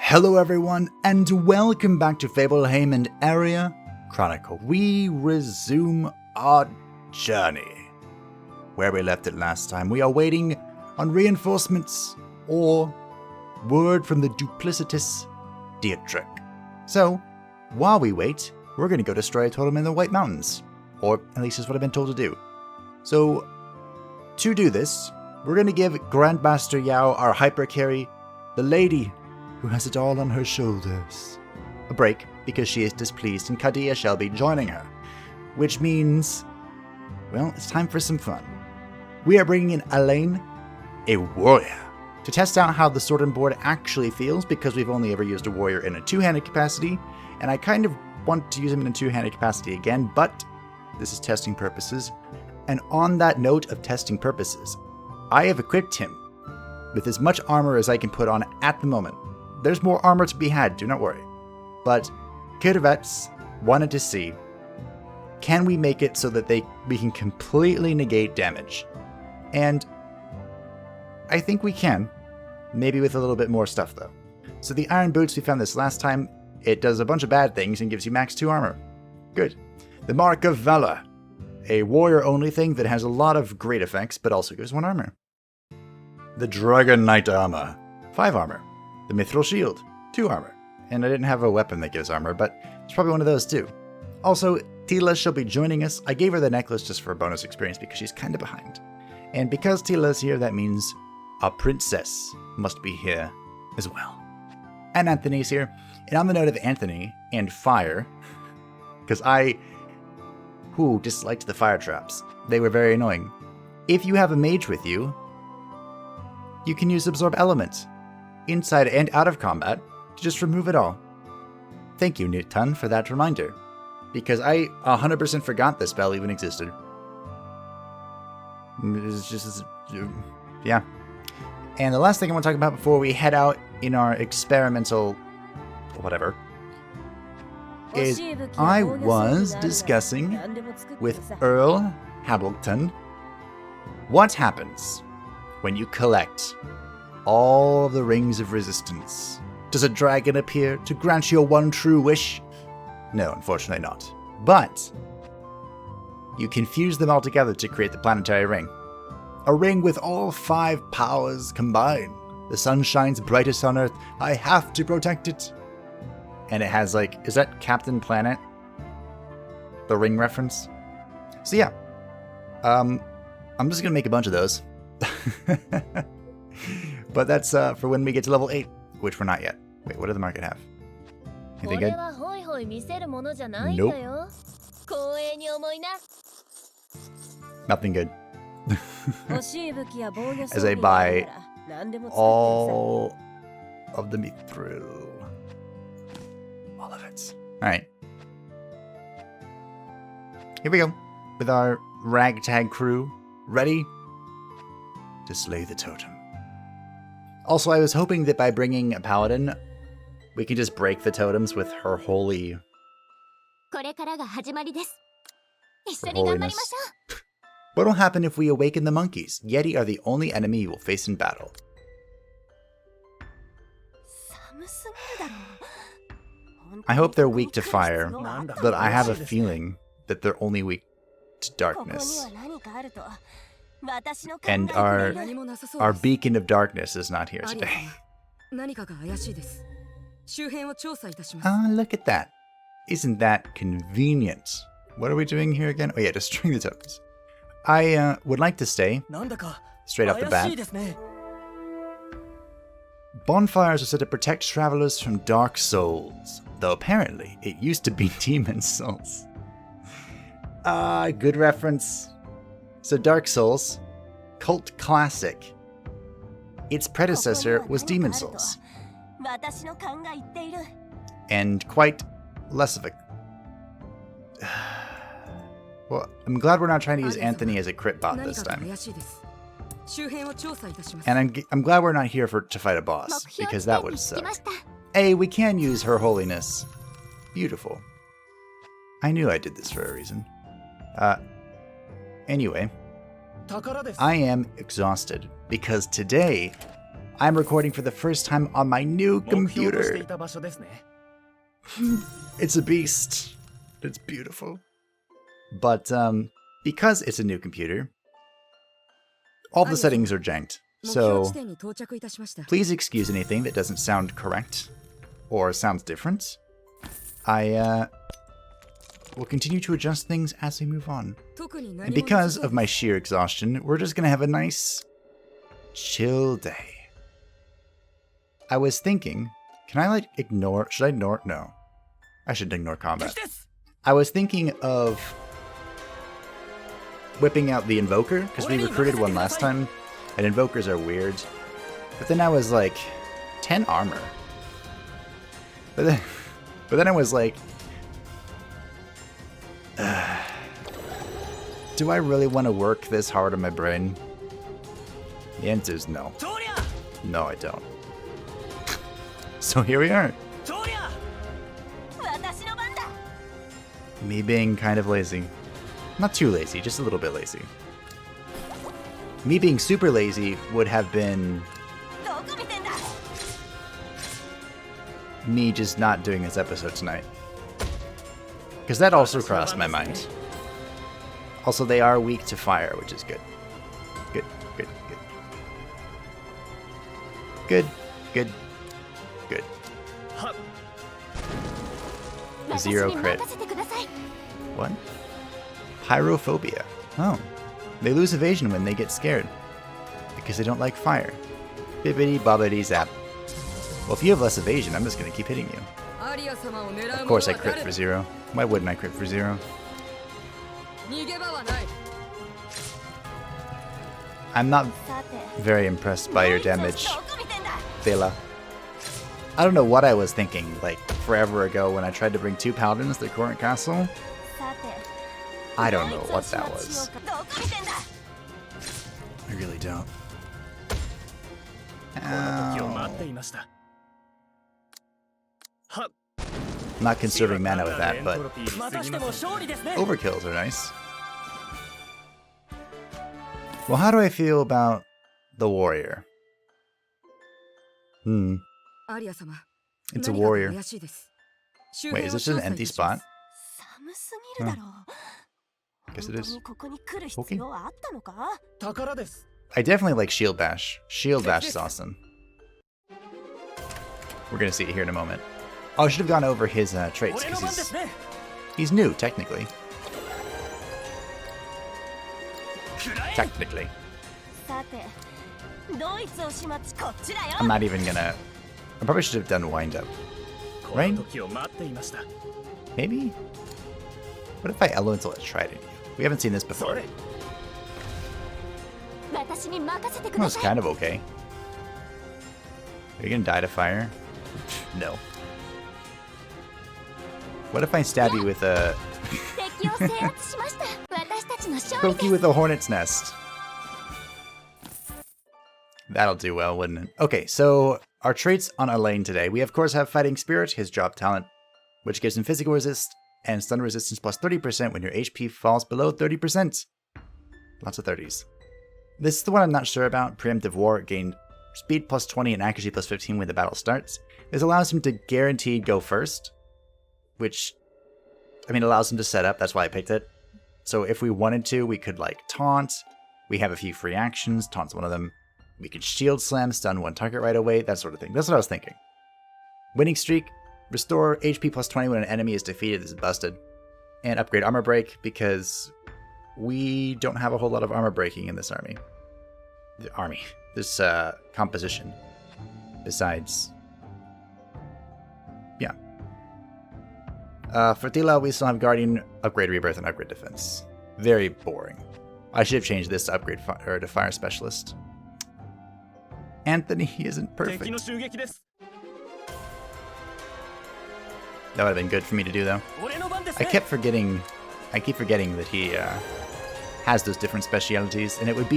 Hello everyone, and welcome back to Fableheim and ARIA Chronicle. We resume our journey. Where we left it last time, we are waiting on reinforcements or word from the duplicitous Dietrich. So, while we wait, we're going to go destroy a totem in the White Mountains. Or at least is what I've been told to do. So, to do this, we're going to give Grandmaster Yao, our hyper carry, the lady who has it all on her shoulders, a break because she is displeased and Kadia shall be joining her. Which means, well, it's time for some fun. We are bringing in Alain, a warrior, to test out how the sword and board actually feels because we've only ever used a warrior in a two-handed capacity, and I kind of want to use him in a two-handed capacity again, but this is testing purposes. And on that note of testing purposes, I have equipped him with as much armor as I can put on at the moment. There's more armor to be had, do not worry. But Kirvets wanted to see, can we make it so that we can completely negate damage? And I think we can. Maybe with a little bit more stuff though. So the iron boots, we found this last time. It does a bunch of bad things and gives you max 2 armor. Good. The Mark of Valor. A warrior only thing that has a lot of great effects, but also gives 1 armor. The Dragon Knight armor. 5 armor. The Mithril Shield, 2 armor. And I didn't have a weapon that gives armor, but it's probably one of those too. Also, Tila shall be joining us. I gave her the necklace just for a bonus experience because she's kind of behind. And because Tila is here, that means a princess must be here as well. And Anthony's here. And on the note of Anthony and fire, because I disliked the fire traps. They were very annoying. If you have a mage with you, you can use Absorb Element, inside and out of combat, to just remove it all. Thank you, Newton, for that reminder, because I 100% forgot this spell even existed. It's just, yeah. And the last thing I want to talk about before we head out in our experimental whatever, is I was discussing with Earl Hamilton what happens when you collect all of the rings of resistance. Does a dragon appear to grant your one true wish? No, unfortunately not. But you can fuse them all together to create the planetary ring. A ring with all 5 powers combined. The sun shines brightest on Earth. I have to protect it. And it has is that Captain Planet? The ring reference? So yeah. I'm just gonna make a bunch of those. But that's for when we get to level 8, which we're not yet. Wait, what did the market have? Anything good? Nope. Nothing good. As I buy all of the mithril. All of it. Alright. Here we go. With our ragtag crew ready to slay the totem. Also, I was hoping that by bringing a Paladin, we can just break the totems with her holiness. What will happen if we awaken the monkeys? Yeti are the only enemy you will face in battle. I hope they're weak to fire, but I have a feeling that they're only weak to darkness. And our beacon of darkness is not here today. Ah, look at that. Isn't that convenient? What are we doing here again? Oh yeah, destroying the tokens. I would like to stay, straight off the bat. Bonfires are said to protect travelers from dark souls, though apparently it used to be demon souls. Ah, good reference. So Dark Souls, cult classic. Its predecessor was Demon Souls. And quite less of a... Well, I'm glad we're not trying to use Anthony as a crit bot this time. And I'm glad we're not here to fight a boss, because that would suck. Hey, we can use her holiness. Beautiful. I knew I did this for a reason. Anyway, I am exhausted because today I'm recording for the first time on my new computer. It's a beast. It's beautiful. But because it's a new computer, all the settings are janked. So please excuse anything that doesn't sound correct or sounds different. I will continue to adjust things as we move on. And because of my sheer exhaustion, we're just gonna have a nice, chill day. I was thinking, can I like ignore, should I ignore, no. I should ignore combat. I was thinking of whipping out the Invoker, because we recruited one last time, and Invokers are weird. But then I was like, 10 armor. But then I was like, do I really want to work this hard on my brain? The answer is no. No, I don't. So here we are. Me being kind of lazy. Not too lazy, just a little bit lazy. Me being super lazy would have been me just not doing this episode tonight. Because that also crossed my mind. Also, they are weak to fire, which is good. Good, good, good. Good, good, good. Zero crit. What? Pyrophobia. Oh. They lose evasion when they get scared. Because they don't like fire. Bibbidi bobbidi zap. Well, if you have less evasion, I'm just going to keep hitting you. Of course I crit for 0. Why wouldn't I crit for 0? I'm not very impressed by your damage, Tila. I don't know what I was thinking, like, forever ago when I tried to bring 2 paladins to the current castle. I don't know what that was. I really don't. Ow. I'm not conserving mana with that, but overkills are nice. Well, how do I feel about the warrior? It's a warrior. Wait, is this just an empty spot? Huh. Guess it is. Okay. I definitely like Shield Bash. Shield Bash is awesome. We're gonna see it here in a moment. Oh, I should have gone over his traits, because he's new, technically. Technically. I'm not even gonna... I probably should have done wind up. Right? Maybe? What if I elemental a trident? We haven't seen this before. That was kind of okay. Are you gonna die to fire? No. What if I stab you with a... Poke you with a hornet's nest? That'll do well, wouldn't it? Okay, so our traits on Elaine today. We of course have Fighting Spirit, his job talent, which gives him physical resist and stun resistance plus 30% when your HP falls below 30%. Lots of 30s. This is the one I'm not sure about. Preemptive War, gain speed plus 20 and accuracy plus 15 when the battle starts. This allows him to guaranteed go first, which, I mean, allows him to set up. That's why I picked it. So if we wanted to, we could like taunt. We have a few free actions. Taunt's one of them. We could shield slam, stun one target right away, that sort of thing. That's what I was thinking. Winning streak, restore HP plus 20 when an enemy is defeated. This is busted. And upgrade armor break, because we don't have a whole lot of armor breaking in this army. This composition. Besides, yeah. For Tila, we still have Guardian, Upgrade Rebirth, and Upgrade Defense. Very boring. I should have changed this to Upgrade to Fire Specialist. Anthony isn't perfect. That would have been good for me to do, though. I keep forgetting that he has those different specialities, and it would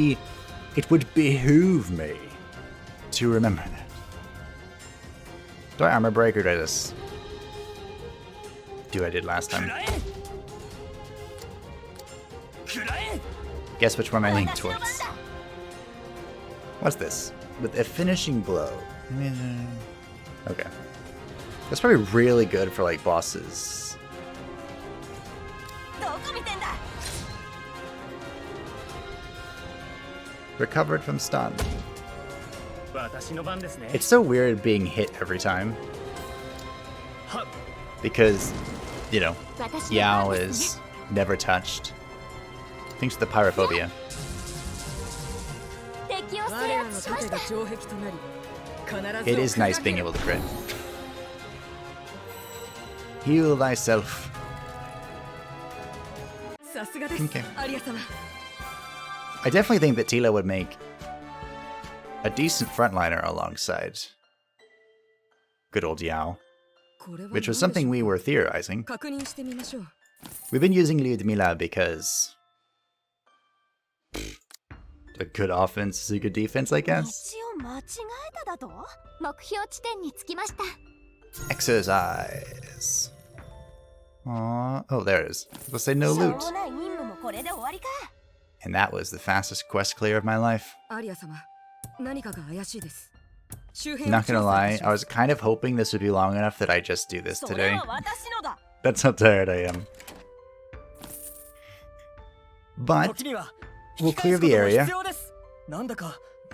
behoove me to remember that. Do I armor break or do I just do what I did last time? Guess which one I lean towards. What's this? with a finishing blow. Okay. That's probably really good for like bosses. Recovered from stun. It's so weird being hit every time. Because, you know, Yao is never touched. Thanks to the pyrophobia. It is nice being able to crit. Heal thyself. Okay. I definitely think that Tila would make a decent frontliner alongside good old Yao, which was something we were theorizing. We've been using Lyudmila because a good offense is a good defense, I guess. Exercise. Aww. Oh, there it is. Let's say no loot. And that was the fastest quest clear of my life. Not gonna lie, I was kind of hoping this would be long enough that I just do this today. That's how tired I am. But we'll clear the area.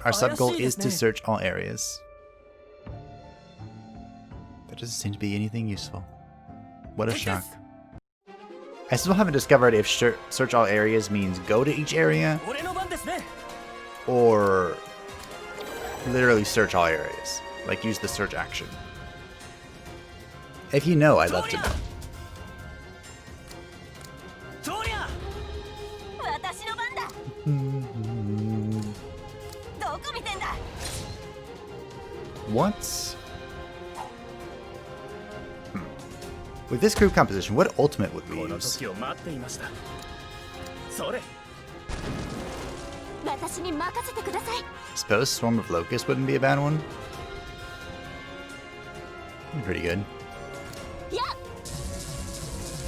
Our sub-goal is to search all areas. There doesn't seem to be anything useful. What a shock. I still haven't discovered if search all areas means go to each area or literally search all areas. Like use the search action. If you know, I'd love to know. What? With this group composition, what ultimate would we use? Suppose Swarm of Locusts wouldn't be a bad one. Pretty good.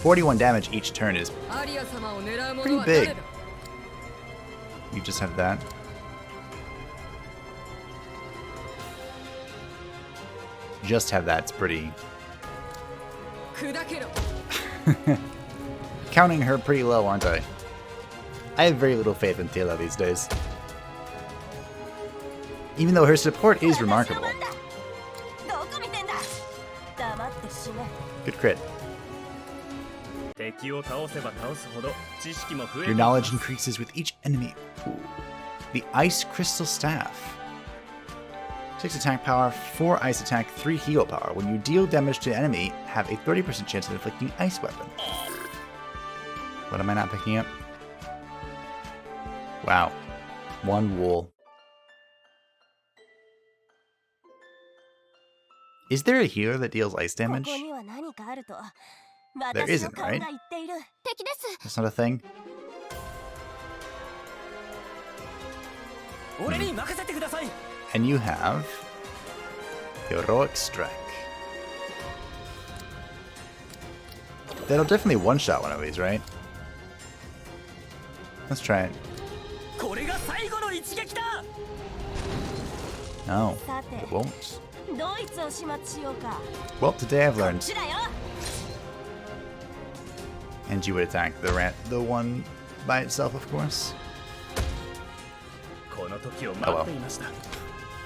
41 damage each turn is pretty big. You just have that. Just have that, it's pretty... Counting her pretty low, aren't I? I have very little faith in Tila these days. Even though her support is remarkable. Good crit. Your knowledge increases with each enemy. Ooh. The Ice Crystal Staff. 6 attack power, 4 ice attack, 3 heal power. When you deal damage to an enemy, have a 30% chance of inflicting ice weapon. What am I not picking up? Wow. 1 wool. Is there a healer that deals ice damage? There isn't, right? That's not a thing? And you have Heroic Strike. That'll definitely one-shot one of these, right? Let's try it. No, it won't. Well, today I've learned. And you would attack the one by itself, of course. Oh well.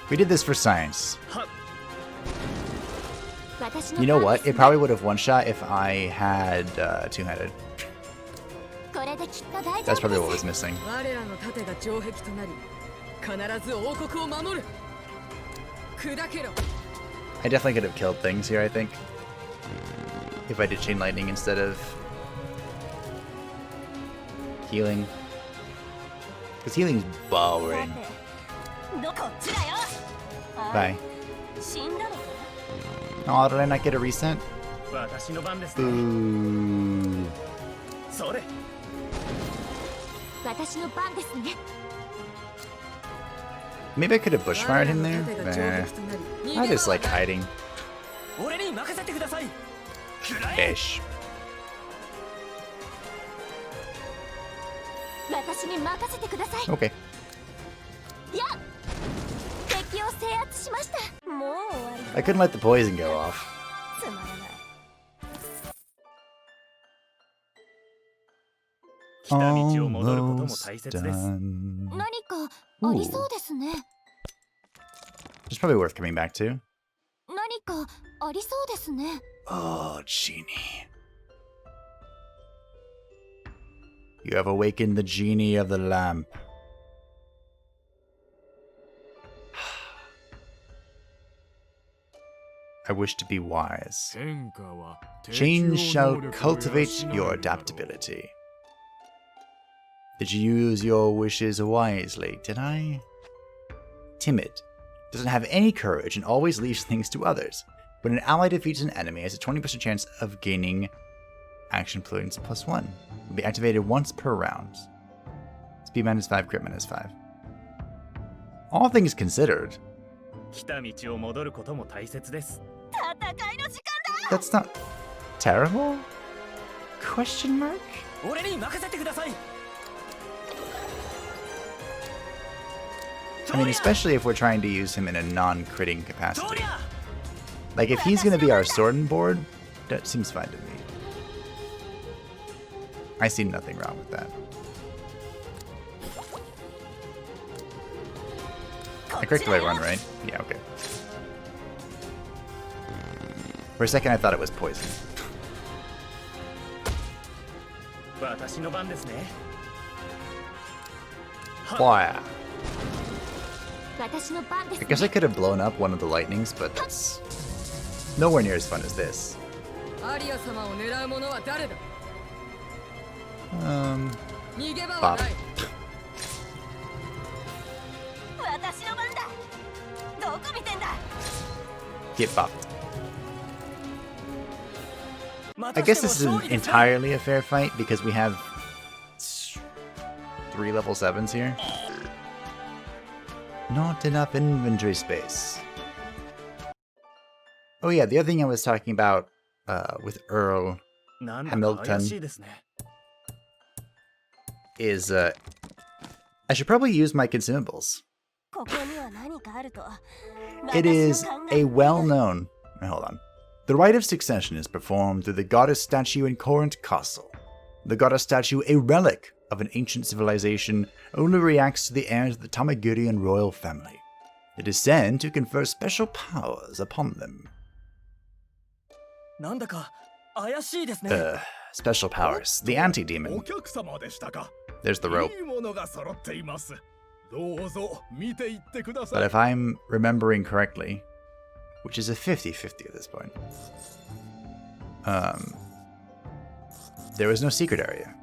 We did this for science. You know what? It probably would have one-shot if I had two-handed. That's probably what was missing. I definitely could have killed things here, I think. If I did Chain Lightning instead of healing. Because healing's boring. Bye. Oh, did I not get a reset? Ooh. Maybe I could have bushfired him there? Nah. I just like hiding. Ish. I couldn't let the poison go off. Almost done. Ooh. It's probably worth coming back to. Oh, genie. You have awakened the genie of the lamp. I wish to be wise. Change shall cultivate your adaptability. Did you use your wishes wisely? Did I? Timid. Doesn't have any courage and always leaves things to others. When an ally defeats an enemy, it has a 20% chance of gaining action points +1. Will be activated once per round. Speed -5, crit -5. All things considered. That's not terrible? Question mark? I mean, especially if we're trying to use him in a non-critting capacity. Like, if he's going to be our sword board, that seems fine to me. I see nothing wrong with that. I correct the way run, right? Yeah, okay. For a second, I thought it was poison. Fire. I guess I could have blown up one of the lightnings, but that's nowhere near as fun as this. Bop. Get bopped. I guess this isn't entirely a fair fight because we have 3 level 7s here. Not enough inventory space. Oh yeah, the other thing I was talking about with Earl Hamilton is I should probably use my consumables. It is a well-known... Hold on. The rite of succession is performed through the goddess statue in Corinth Castle. The goddess statue, a relic of an ancient civilization, only reacts to the heirs of the Tamagerian royal family. It is said to confer special powers upon them. Special powers. The anti-demon. There's the rope. But if I'm remembering correctly, which is a 50-50 at this point, there was no secret area.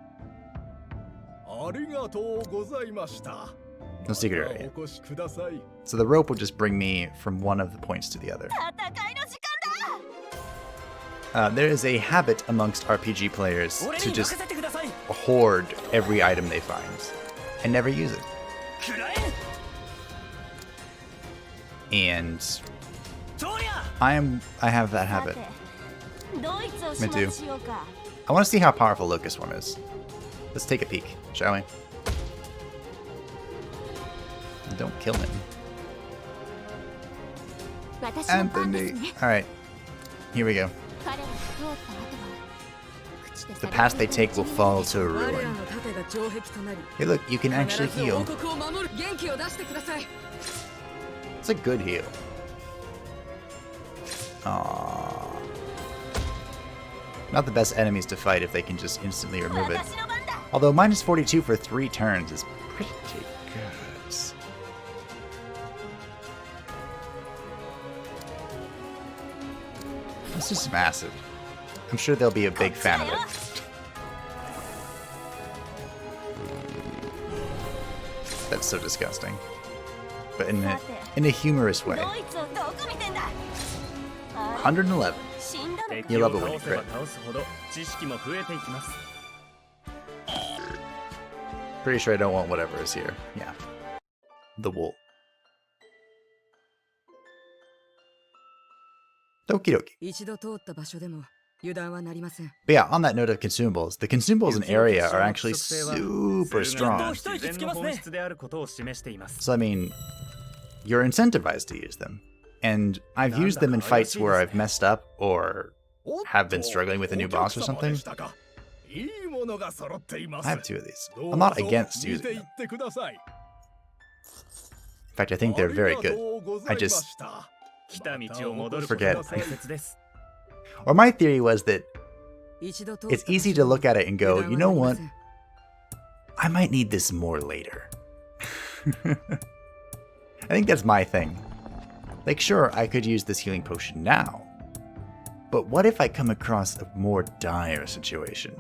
No secret area. So the rope will just bring me from one of the points to the other. There is a habit amongst RPG players to just hoard every item they find and never use it. And I have that habit. Me too. I want to see how powerful Locust One is. Let's take a peek, shall we? Don't kill him. Anthony! Alright, here we go. The path they take will fall to ruin. Hey look, you can actually heal. It's a good heal. Aww. Not the best enemies to fight if they can just instantly remove it. Although -42 for 3 turns is pretty good. This is massive. I'm sure they'll be a big fan of it. That's so disgusting. But in a humorous way. 111. You love it when you crit. Pretty sure I don't want whatever is here. Yeah. The wool. Doki doki. But yeah, on that note of consumables, the consumables in ARIA are actually super strong. So I mean, you're incentivized to use them. and I've used them in fights where I've messed up or have been struggling with a new boss or something. I have 2 of these. I'm not against using them. In fact, I think they're very good. I just forget. Or my theory was that it's easy to look at it and go, you know what? I might need this more later. I think that's my thing. Like, sure, I could use this healing potion now. But what if I come across a more dire situation?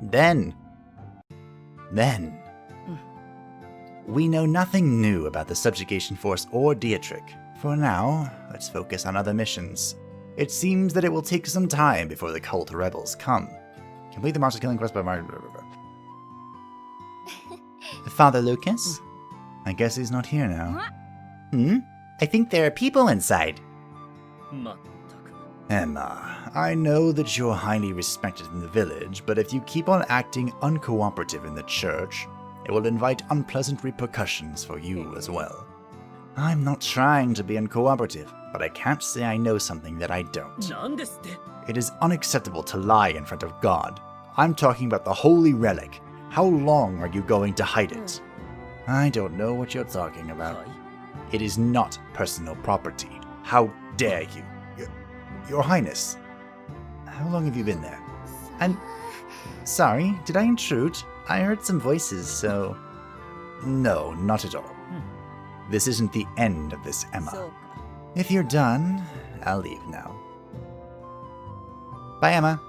Then, we know nothing new about the Subjugation Force or Dietrich. For now, let's focus on other missions. It seems that it will take some time before the cult rebels come. Complete the monster killing quest by Mario. Father Lucas? I guess he's not here now. I think there are people inside. Emma, I know that you're highly respected in the village, but if you keep on acting uncooperative in the church, it will invite unpleasant repercussions for you as well. I'm not trying to be uncooperative, but I can't say I know something that I don't. It is unacceptable to lie in front of God. I'm talking about the holy relic. How long are you going to hide it? I don't know what you're talking about. It is not personal property. How dare you? Your Highness, how long have you been there? I'm sorry, did I intrude? I heard some voices, so... No, not at all. This isn't the end of this, Emma. If you're done, I'll leave now. Bye, Emma.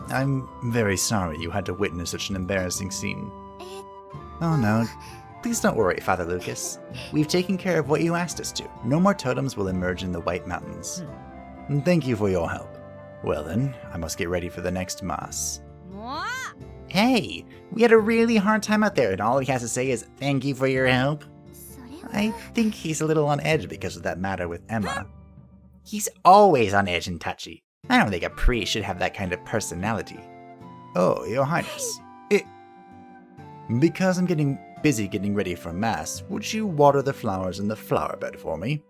I'm very sorry you had to witness such an embarrassing scene. Oh no, please don't worry, Father Lucas. We've taken care of what you asked us to. No more totems will emerge in the White Mountains. And thank you for your help. Well then, I must get ready for the next Mass. Hey, we had a really hard time out there and all he has to say is, thank you for your help. I think he's a little on edge because of that matter with Emma. He's always on edge and touchy. I don't think a priest should have that kind of personality. Oh, Your Highness. Because I'm getting busy getting ready for Mass, would you water the flowers in the flower bed for me?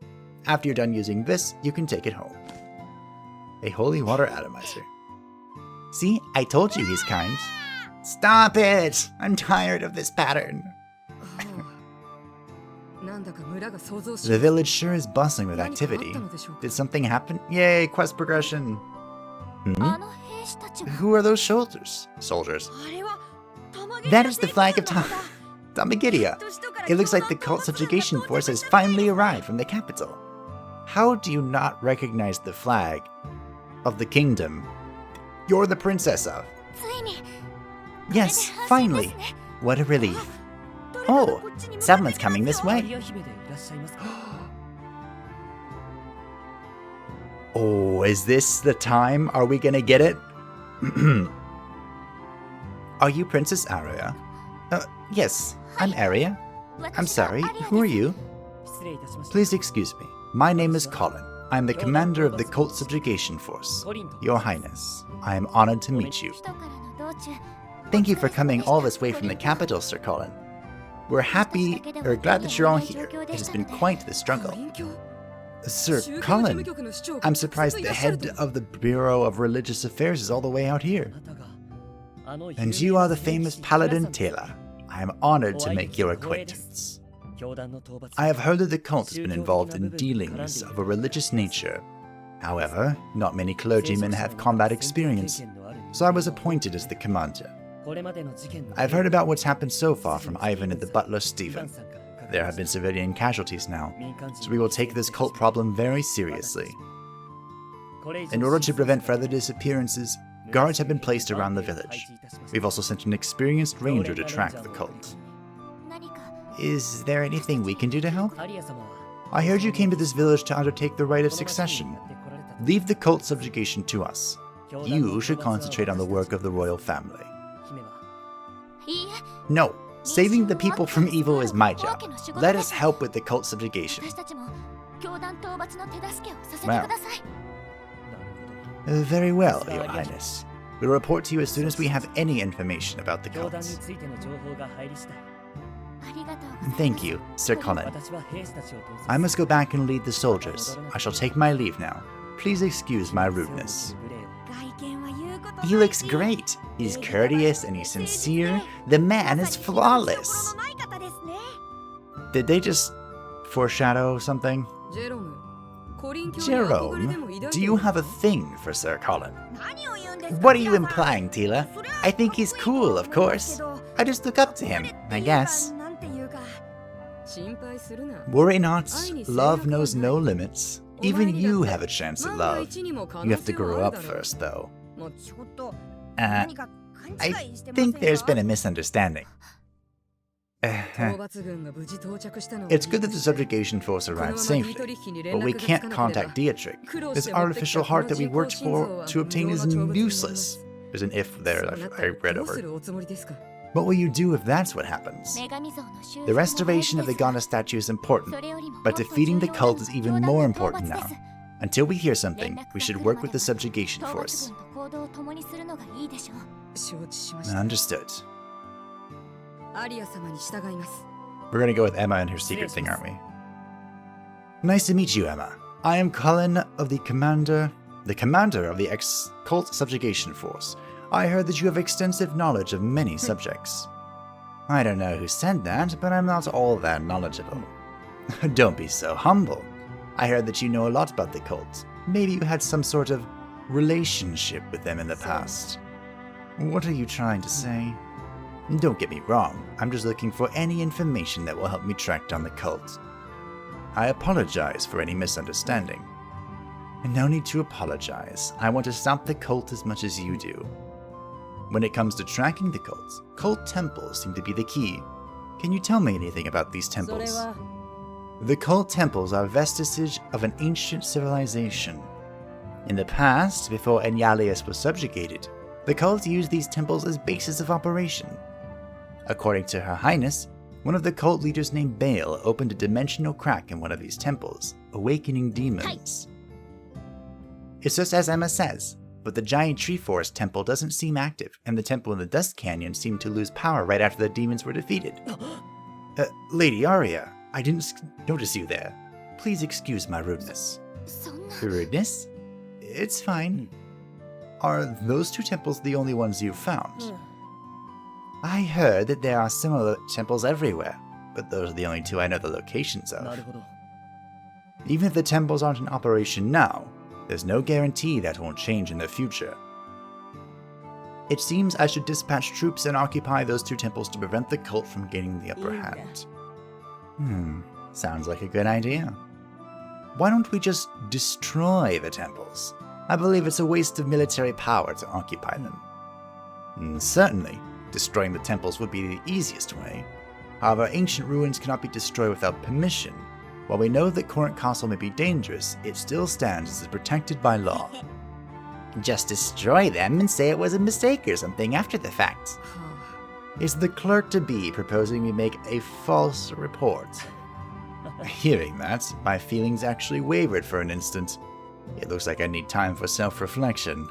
After you're done using this, you can take it home. A holy water atomizer. See, I told you he's kind. Stop it! I'm tired of this pattern. The village sure is bustling with activity. Did something happen? Yay, quest progression. Who are those soldiers? That is the flag of Tamageria. It looks like the cult subjugation force has finally arrived from the capital. How do you not recognize the flag of the kingdom you're the princess of? Yes, finally. What a relief. Oh, someone's coming this way. Oh, is this the time? Are we gonna get it? Are you Princess Aria? Yes, I'm Aria. I'm sorry, who are you? Please excuse me. My name is Colin. I'm the commander of the Cult Subjugation Force. Your Highness, I am honored to meet you. Thank you for coming all this way from the capital, Sir Colin. We're glad that you're all here. It has been quite the struggle. Sir Colin, I'm surprised the head of the Bureau of Religious Affairs is all the way out here. And you are the famous Paladin Tila. I am honored to make your acquaintance. I have heard that the cult has been involved in dealings of a religious nature. However, not many clergymen have combat experience, so I was appointed as the commander. I've heard about what's happened so far from Ivan and the butler Stephen. There have been civilian casualties now, so we will take this cult problem very seriously. In order to prevent further disappearances, guards have been placed around the village. We've also sent an experienced ranger to track the cult. Is there anything we can do to help? I heard you came to this village to undertake the rite of succession. Leave the cult subjugation to us. You should concentrate on the work of the royal family. No, saving the people from evil is my job. Let us help with the cult subjugation. Well. Very well, Your Highness. We'll report to you as soon as we have any information about the cult. Thank you, Sir Colin. I must go back and lead the soldiers. I shall take my leave now. Please excuse my rudeness. He looks great. He's courteous and he's sincere. The man is flawless. Did they just foreshadow something? Jerome, do you have a thing for Sir Colin? What are you implying, Tila? I think he's cool, of course. I just look up to him, I guess. Worry not, love knows no limits. Even you have a chance at love. You have to grow up first, though. I think there's been a misunderstanding. It's good that the subjugation force arrived safely, but we can't contact Dietrich. This artificial heart that we worked for to obtain is useless. There's an if there I read over. What will you do if that's what happens? The restoration of the goddess statue is important, but defeating the cult is even more important now. Until we hear something, we should work with the subjugation force. Understood. We're gonna go with Emma and her secret thing, aren't we? Nice to meet you, Emma. I am Colin of the commander of the cult subjugation force. I heard that you have extensive knowledge of many subjects. I don't know who said that, but I'm not all that knowledgeable. Don't be so humble. I heard that you know a lot about the cult. Maybe you had some sort of relationship with them in the past. What are you trying to say? Don't get me wrong, I'm just looking for any information that will help me track down the cult. I apologize for any misunderstanding. No need to apologize. I want to stop the cult as much as you do. When it comes to tracking the cult temples seem to be the key. Can you tell me anything about these temples? The cult temples are vestiges of an ancient civilization. In the past, before Enyalius was subjugated, the cult used these temples as bases of operation. According to Her Highness, one of the cult leaders named Bale opened a dimensional crack in one of these temples, awakening demons. It's just as Emma says, but the giant tree forest temple doesn't seem active, and the temple in the Dust Canyon seemed to lose power right after the demons were defeated. Lady Aria, I didn't notice you there. Please excuse my rudeness. Rudeness? It's fine. Are those two temples the only ones you've found? I heard that there are similar temples everywhere, but those are the only two I know the locations of. Even if the temples aren't in operation now, there's no guarantee that won't change in the future. It seems I should dispatch troops and occupy those two temples to prevent the cult from gaining the upper hand. Sounds like a good idea. Why don't we just destroy the temples? I believe it's a waste of military power to occupy them. Certainly, destroying the temples would be the easiest way. However, ancient ruins cannot be destroyed without permission. While we know that Corinth Castle may be dangerous, it still stands as protected by law. Just destroy them and say it was a mistake or something after the fact. Is the clerk-to-be proposing we make a false report? Hearing that, my feelings actually wavered for an instant. It looks like I need time for self-reflection.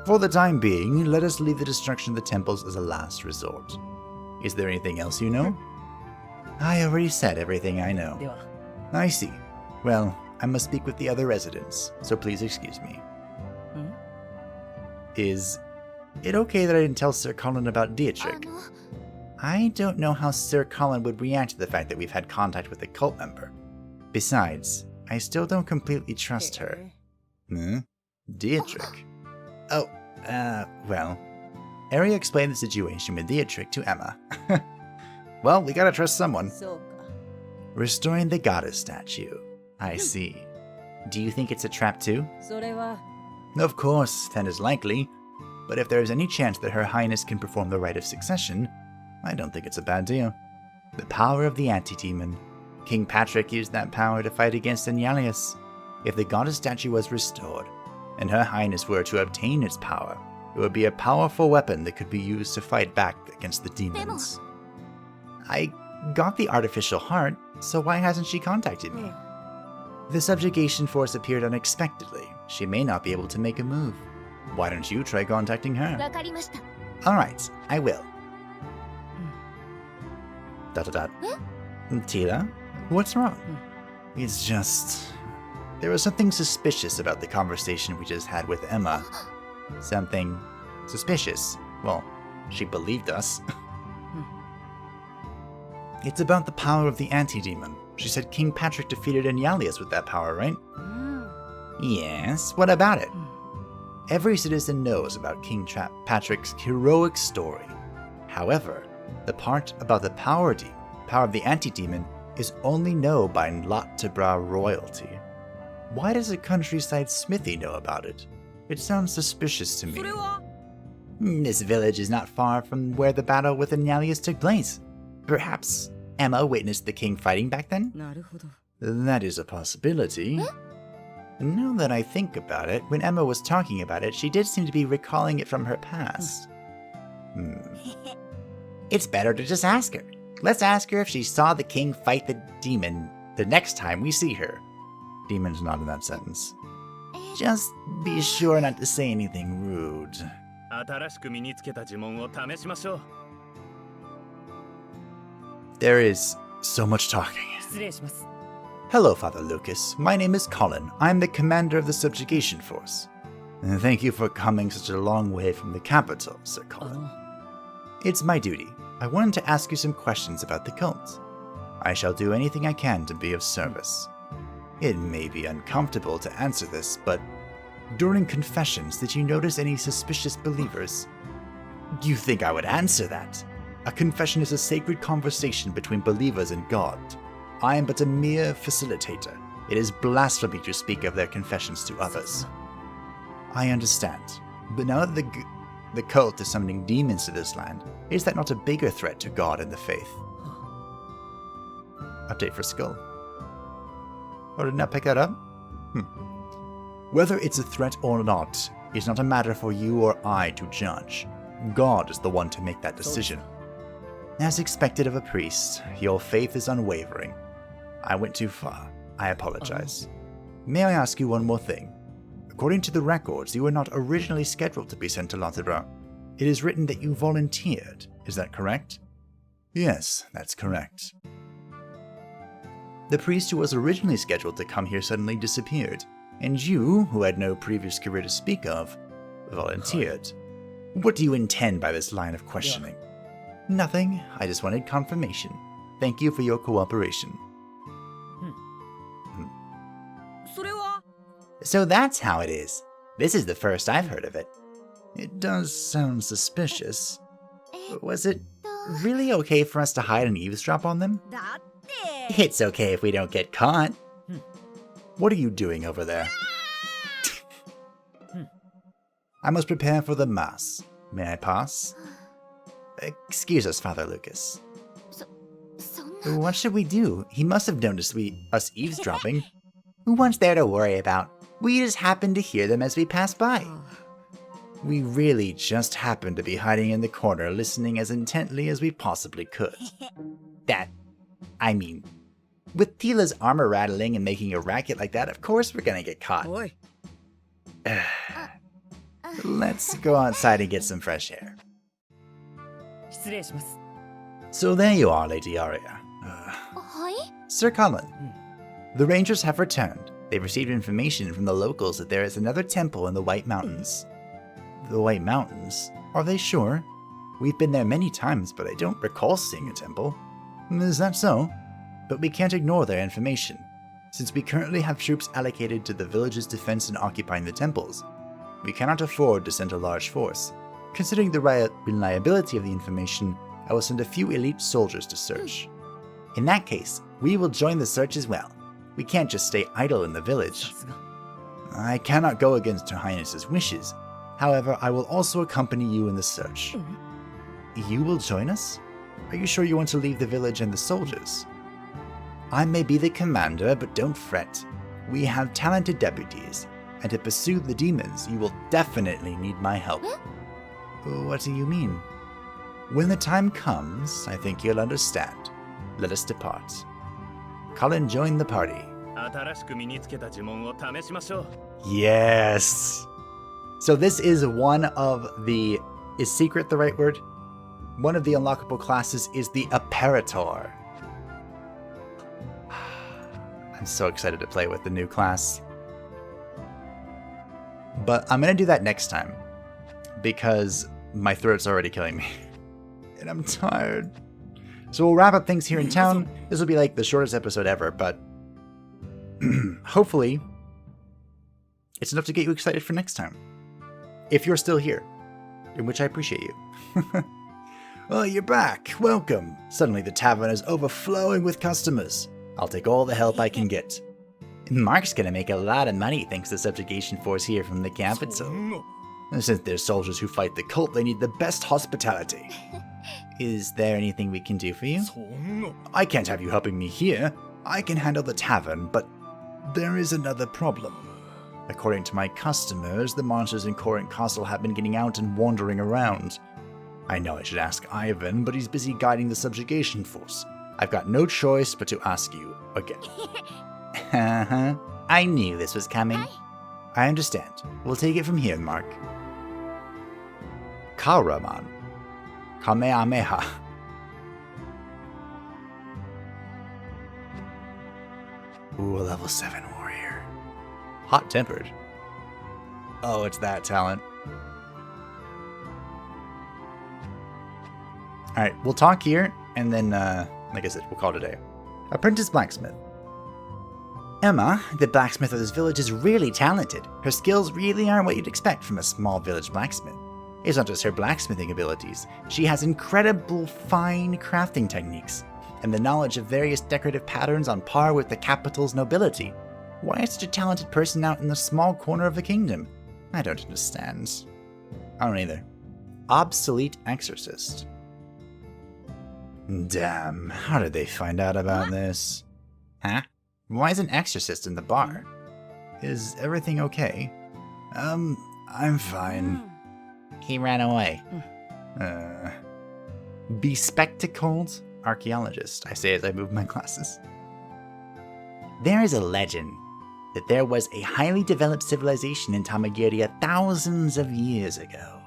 For the time being, let us leave the destruction of the temples as a last resort. Is there anything else you know? I already said everything I know. I see. Well, I must speak with the other residents, so please excuse me. Is it okay that I didn't tell Sir Colin about Dietrich? I don't know how Sir Colin would react to the fact that we've had contact with a cult member. Besides, I still don't completely trust her. Dietrich? Oh, well. Aria explained the situation with Dietrich to Emma. Well, we gotta trust someone. Restoring the goddess statue. I see. Do you think it's a trap too? Of course, that is likely. But if there is any chance that Her Highness can perform the rite of succession, I don't think it's a bad deal. The power of the anti-demon. King Patrick used that power to fight against Enyalius. If the goddess statue was restored, and Her Highness were to obtain its power, it would be a powerful weapon that could be used to fight back against the demons. I got the artificial heart, so why hasn't she contacted me? The subjugation force appeared unexpectedly. She may not be able to make a move. Why don't you try contacting her? Alright, I will. Dot dot dot. Tila, what's wrong? It's just... There was something suspicious about the conversation we just had with Emma. Something suspicious. Well, she believed us. It's about the power of the anti-demon. She said King Patrick defeated Enyalius with that power, right? Yes, what about it? Every citizen knows about King Patrick's heroic story. However, the part about the power of the anti-demon is only known by Latebra royalty. Why does a countryside smithy know about it? It sounds suspicious to me. This village is not far from where the battle with Enyalius took place. Perhaps Emma witnessed the king fighting back then? That is a possibility. Now that I think about it, when Emma was talking about it, she did seem to be recalling it from her past. It's better to just ask her. Let's ask her if she saw the king fight the demon the next time we see her. Demon's not in that sentence. Just be sure not to say anything rude. There is so much talking. Hello, Father Lucas. My name is Colin. I'm the commander of the Subjugation Force. And thank you for coming such a long way from the capital, Sir Colin. It's my duty. I wanted to ask you some questions about the cult. I shall do anything I can to be of service. It may be uncomfortable to answer this, but during confessions, did you notice any suspicious believers? Do you think I would answer that? A confession is a sacred conversation between believers and God. I am but a mere facilitator. It is blasphemy to speak of their confessions to others. I understand, but now that the cult is summoning demons to this land, is that not a bigger threat to God and the faith? Update for Skull. Oh, did not pick that up? Whether it's a threat or not is not a matter for you or I to judge. God is the one to make that decision. As expected of a priest, your faith is unwavering. I went too far. I apologize. May I ask you one more thing? According to the records, you were not originally scheduled to be sent to Latebra. It is written that you volunteered. Is that correct? Yes, that's correct. The priest who was originally scheduled to come here suddenly disappeared, and you, who had no previous career to speak of, volunteered. What do you intend by this line of questioning? Nothing. I just wanted confirmation. Thank you for your cooperation. So that's how it is. This is the first I've heard of it. It does sound suspicious. Was it really okay for us to hide and eavesdrop on them? It's okay if we don't get caught. What are you doing over there? I must prepare for the Mass. May I pass? Excuse us, Father Lucas. What should we do? He must have noticed us eavesdropping. What's there to worry about? We just happened to hear them as we passed by. We really just happened to be hiding in the corner listening as intently as we possibly could. With Tila's armor rattling and making a racket like that, of course we're gonna get caught. Let's go outside and get some fresh air. So there you are, Lady Aria. Sir Colin. The Rangers have returned. They've received information from the locals that there is another temple in the White Mountains. The White Mountains? Are they sure? We've been there many times, but I don't recall seeing a temple. Is that so? But we can't ignore their information. Since we currently have troops allocated to the village's defense and occupying the temples, we cannot afford to send a large force. Considering the reliability of the information, I will send a few elite soldiers to search. In that case, we will join the search as well. We can't just stay idle in the village. I cannot go against Her Highness's wishes. However, I will also accompany you in the search. You will join us? Are you sure you want to leave the village and the soldiers? I may be the commander, but don't fret. We have talented deputies, and to pursue the demons, you will definitely need my help. What do you mean? When the time comes, I think you'll understand. Let us depart. Colin joined the party. Yes! So this is one of the... Is secret the right word? One of the unlockable classes is the Apparitor. I'm so excited to play with the new class. But I'm going to do that next time, because my throat's already killing me. And I'm tired. So we'll wrap up things here in town. This will be like the shortest episode ever, but hopefully it's enough to get you excited for next time. If you're still here, in which I appreciate you. Well, you're back. Welcome. Suddenly the tavern is overflowing with customers. I'll take all the help I can get. Mark's gonna make a lot of money thanks to the subjugation force here from the capital. Since they're soldiers who fight the cult, they need the best hospitality. Is there anything we can do for you? I can't have you helping me here. I can handle the tavern, but there is another problem. According to my customers, the monsters in Corinth Castle have been getting out and wandering around. I know I should ask Ivan, but he's busy guiding the subjugation force. I've got no choice but to ask you again. I knew this was coming. I understand. We'll take it from here, Mark. Karaman. Kamehameha. Ooh, a level 7 warrior. Hot-tempered. Oh, it's that talent. Alright, we'll talk here, and then, like I said, we'll call it a day. Apprentice Blacksmith. Emma, the blacksmith of this village, is really talented. Her skills really aren't what you'd expect from a small village blacksmith. It's not just her blacksmithing abilities. She has incredible fine crafting techniques, and the knowledge of various decorative patterns on par with the capital's nobility. Why is such a talented person out in the small corner of the kingdom? I don't understand. I don't either. Obsolete exorcist. Damn, how did they find out about this? Huh? Why is an exorcist in the bar? Is everything okay? I'm fine. He ran away. Bespectacled archaeologist, I say as I move my glasses. There is a legend that there was a highly developed civilization in Tamageria thousands of years ago.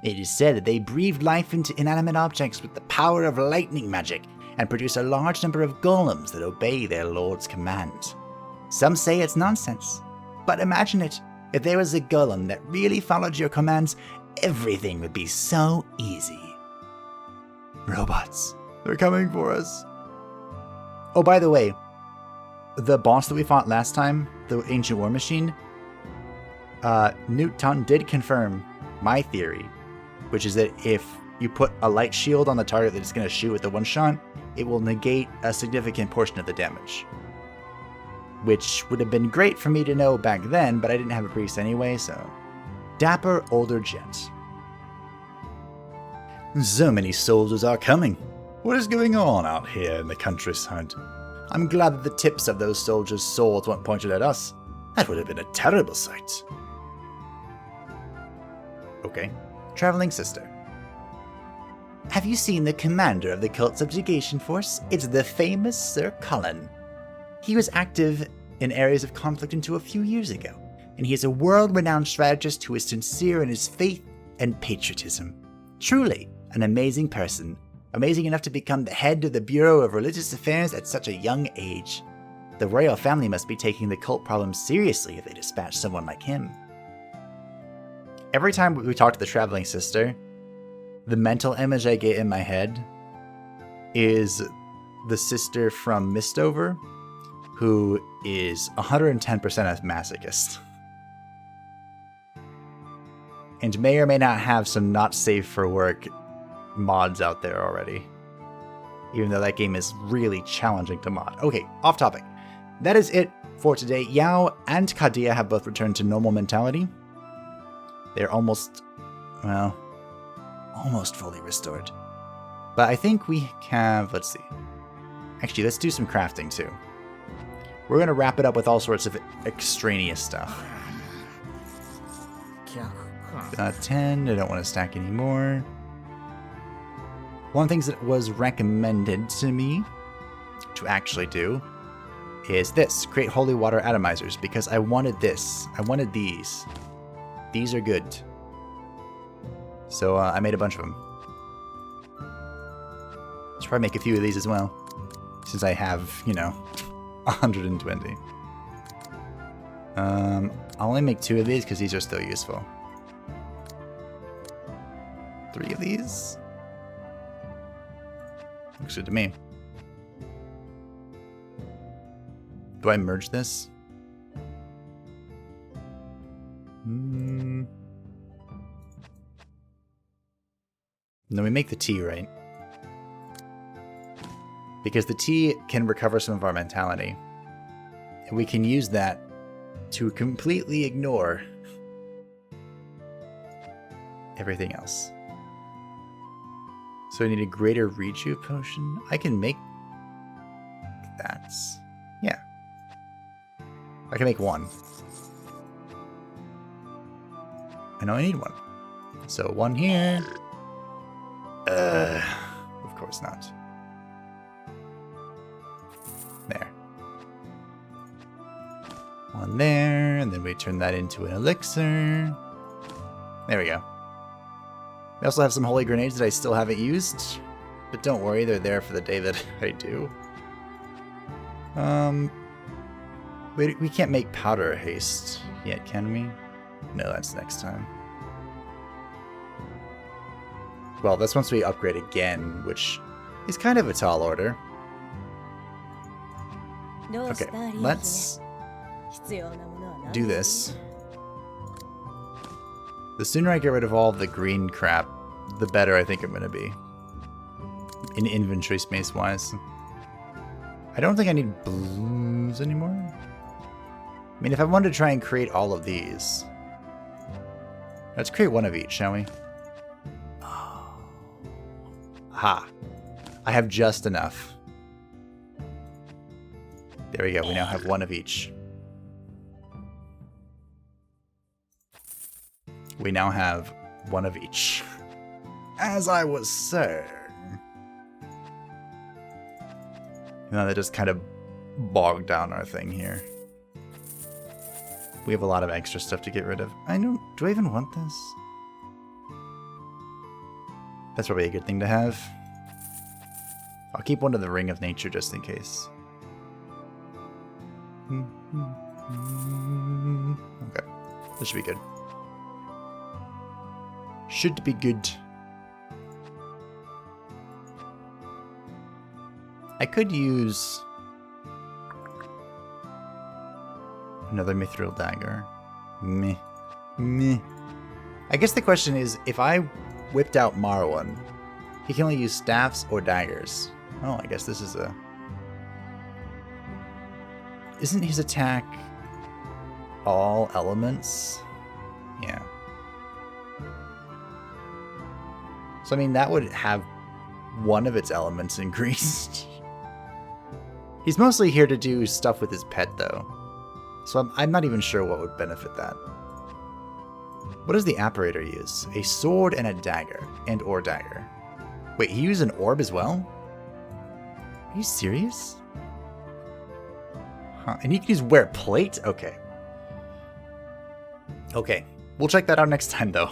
It is said that they breathed life into inanimate objects with the power of lightning magic and produce a large number of golems that obey their lord's command. Some say it's nonsense, but imagine it. If there was a golem that really followed your commands, everything would be so easy. Robots, they're coming for us. Oh, by the way, the boss that we fought last time, the Ancient War Machine, Newton did confirm my theory, which is that if you put a light shield on the target that it's going to shoot with the one shot, it will negate a significant portion of the damage. Which would have been great for me to know back then, but I didn't have a priest anyway, so... Dapper older gent. So many soldiers are coming. What is going on out here in the countryside? I'm glad that the tips of those soldiers' swords weren't pointed at us. That would have been a terrible sight. Okay. Traveling sister. Have you seen the commander of the cult subjugation force? It's the famous Sir Colin. He was active in areas of conflict until a few years ago, and he is a world-renowned strategist who is sincere in his faith and patriotism. Truly, an amazing person, amazing enough to become the head of the Bureau of Religious Affairs at such a young age. The royal family must be taking the cult problem seriously if they dispatch someone like him. Every time we talk to the traveling sister, the mental image I get in my head is the sister from Mistover, who is 110% a masochist. And may or may not have some not safe for work mods out there already. Even though that game is really challenging to mod. Okay, off topic. That is it for today. Yao and Kadia have both returned to normal mentality. They're almost fully restored. But I think we have, let's see. Actually, let's do some crafting too. We're going to wrap it up with all sorts of extraneous stuff. 10, I don't want to stack anymore. One of the things that was recommended to me to actually do is this. Create holy water atomizers, because I wanted this. I wanted these. These are good. So I made a bunch of them. probably make a few of these as well, since I have, you know, 120. I'll only make 2 of these because these are still useful. 3 of these? Looks good to me. Do I merge this? No, we make the tea, right? Because the tea can recover some of our mentality. And we can use that to completely ignore everything else. So I need a greater rejuve potion. I can make that. Yeah. I can make 1. I know I need 1. So 1 here. Of course not. There. 1 there, and then we turn that into an elixir. There we go. We also have some holy grenades that I still haven't used, but don't worry, they're there for the day that I do. We can't make powder haste yet, can we? No, that's next time. Well, that's once we upgrade again, which is kind of a tall order. Okay, let's do this. The sooner I get rid of all of the green crap, the better I think I'm going to be. In inventory space-wise. I don't think I need blues anymore. I mean, if I wanted to try and create all of these... Let's create 1 of each, shall we? Ha! I have just enough. There we go, we now have 1 of each. We now have 1 of each. As I was saying. Now that just kind of bogged down our thing here. We have a lot of extra stuff to get rid of. I know, do I even want this? That's probably a good thing to have. I'll keep 1 of the Ring of Nature just in case. Okay, this should be good. Should be good. I could use another Mithril Dagger. Meh. Meh. I guess the question is, if I whipped out Marwan, he can only use staffs or daggers. Oh, I guess this is a... Isn't his attack all elements? Yeah. So, I mean, that would have 1 of its elements increased. He's mostly here to do stuff with his pet, though. So I'm not even sure what would benefit that. What does the Apparator use? A sword and a dagger. And/or dagger. Wait, he used an orb as well? Are you serious? Huh, and he can use wear plate? Okay. Okay, we'll check that out next time, though.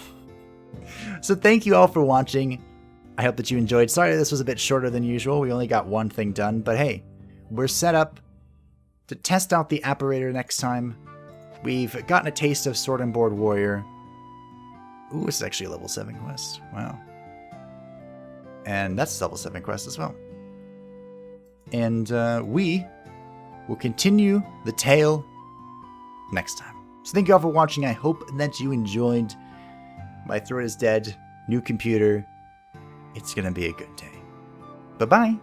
So thank you all for watching. I hope that you enjoyed. Sorry this was a bit shorter than usual. We only got 1 thing done, but hey, we're set up to test out the Apparator next time. We've gotten a taste of Sword and Board Warrior. Ooh, this is actually a level 7 quest. Wow. And that's a level 7 quest as well. And we will continue the tale next time. So thank you all for watching. I hope that you enjoyed. My throat is dead. New computer. It's going to be a good day. Bye-bye.